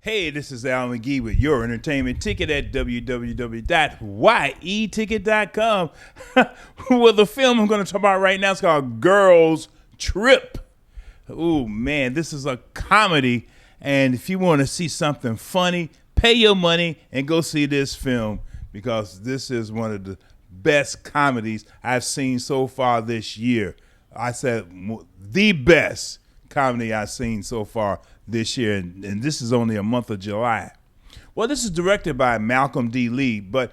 Hey, this is Al McGhee with your entertainment ticket at www.yeticket.com. Well, the film I'm going to talk about right now is called Girls Trip. Oh, man, this is a comedy. And if you want to see something funny, pay your money and go see this film because this is one of the best comedies I've seen so far this year. I said the best comedy I've seen so far this year, and this is only a month of July. Well, this is directed by Malcolm D. Lee, but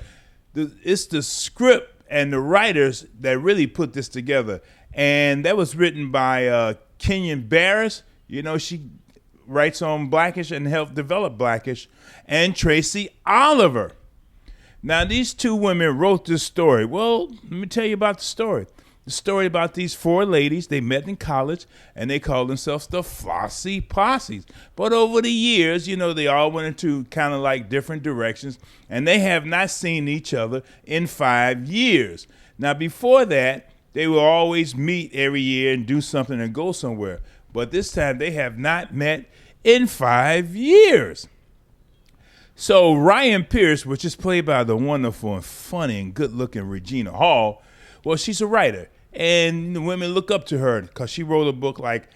it's the script and the writers that really put this together. And that was written by Kenyon Barris. You know, she writes on Blackish and helped develop Blackish, and Tracy Oliver. Now, these two women wrote this story. Well, let me tell you about the story. The story about these four ladies, they met in college, and they called themselves the Flossy Posses. But over the years, you know, they all went into kind of like different directions, and they have not seen each other in 5 years. Now, before that, they will always meet every year and do something and go somewhere. But this time, they have not met in 5 years. So Ryan Pierce, which is played by the wonderful and funny and good-looking Regina Hall, well, she's a writer. And the women look up to her because she wrote a book like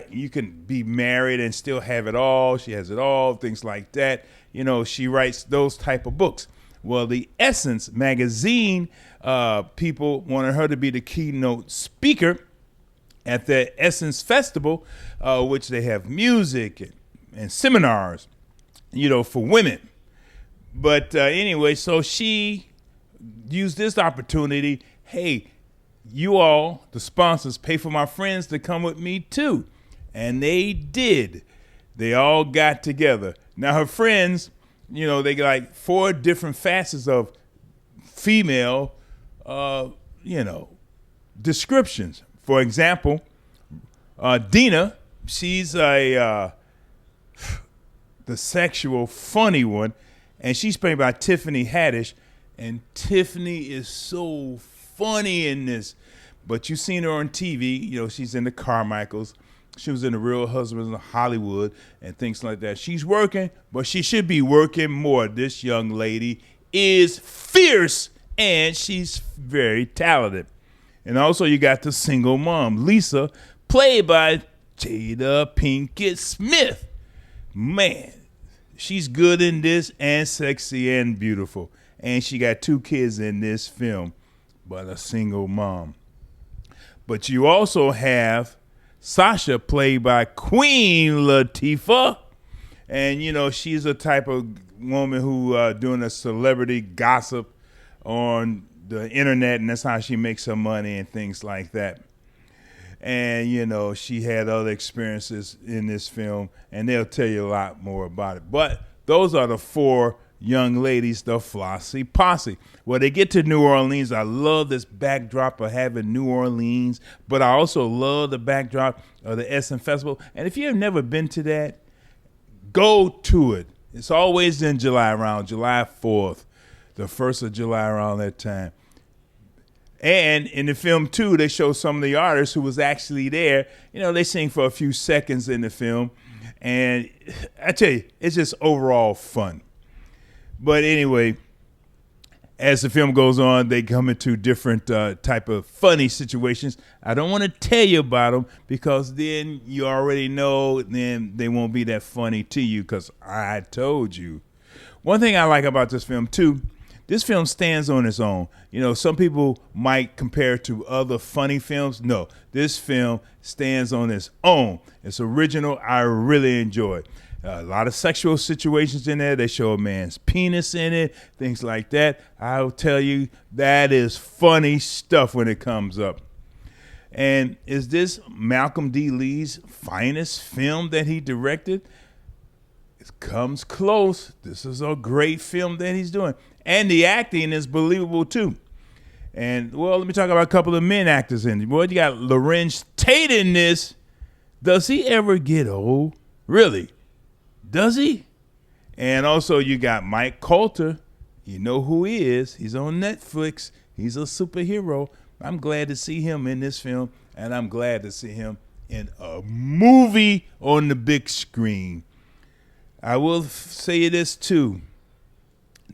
You Can Be Married and Still Have It All. She has it all, things like that. You know, she writes those type of books. Well, the Essence magazine people wanted her to be the keynote speaker at the Essence Festival, which they have music and seminars, you know, for women. But anyway, so she used this opportunity. Hey, you all, the sponsors, pay for my friends to come with me too. And they did. They all got together. Now her friends, you know, they got like 4 different facets of female, descriptions. For example, Dina, she's the sexual funny one, and she's played by Tiffany Haddish. And Tiffany is so funny in this. But you've seen her on TV. You know, she's in the Carmichaels. She was in The Real Husbands of Hollywood and things like that. She's working, but she should be working more. This young lady is fierce, and she's very talented. And also you got the single mom, Lisa, played by Jada Pinkett Smith. Man, she's good in this and sexy and beautiful. And she got 2 kids in this film, but a single mom. But you also have Sasha, played by Queen Latifah. And, you know, she's a type of woman who doing a celebrity gossip on the internet, and that's how she makes her money and things like that. And, you know, she had other experiences in this film, and they'll tell you a lot more about it. But those are the 4 young ladies, the Flossy Posse. Well, they get to New Orleans. I love this backdrop of having New Orleans, but I also love the backdrop of the Essence Festival. And if you've never been to that, go to it. It's always in July, around July 4th, the 1st of July, around that time. And in the film, too, they show some of the artists who was actually there. You know, they sing for a few seconds in the film. And I tell you, it's just overall fun. But anyway, as the film goes on, they come into different type of funny situations. I don't want to tell you about them because then you already know, then they won't be that funny to you because I told you. One thing I like about this film, too, this film stands on its own. You know, some people might compare it to other funny films. No, this film stands on its own. It's original. I really enjoy it. A lot of sexual situations in there. They show a man's penis in it, things like that. I'll tell you, that is funny stuff when it comes up. And is this Malcolm D. Lee's finest film that he directed? It comes close. This is a great film that he's doing. And the acting is believable, too. And, well, let me talk about a couple of men actors in it. Boy, you got Lorenz Tate in this. Does he ever get old? Really? Does he? And also you got Mike Coulter. You know who he is. He's on Netflix. He's a superhero. I'm glad to see him in this film, and I'm glad to see him in a movie on the big screen. I will say this too.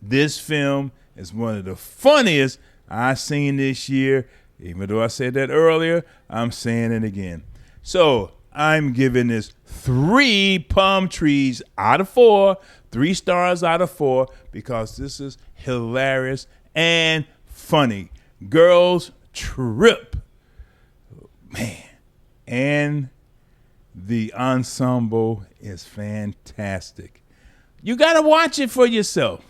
This film is one of the funniest I've seen this year. Even though I said that earlier, I'm saying it again. So I'm giving this 3 palm trees out of 4, 3 stars out of 4, because this is hilarious and funny. Girls Trip. Man. And the ensemble is fantastic. You got to watch it for yourself.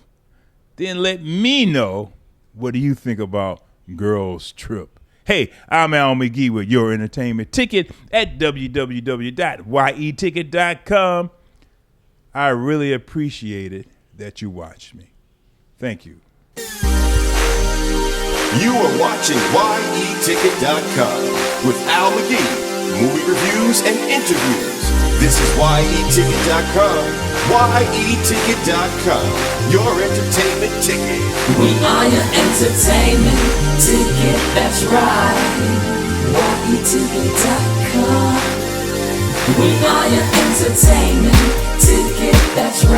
Then let me know, what do you think about Girls Trip? Hey, I'm Al McGhee with your entertainment ticket at www.yeticket.com. I really appreciate it that you watched me. Thank you. You are watching YETicket.com with Al McGhee, movie reviews and interviews. This is YETicket.com. YETicket.com, your entertainment ticket. We are your entertainment ticket, that's right. YETicket.com. We are your entertainment ticket, that's right.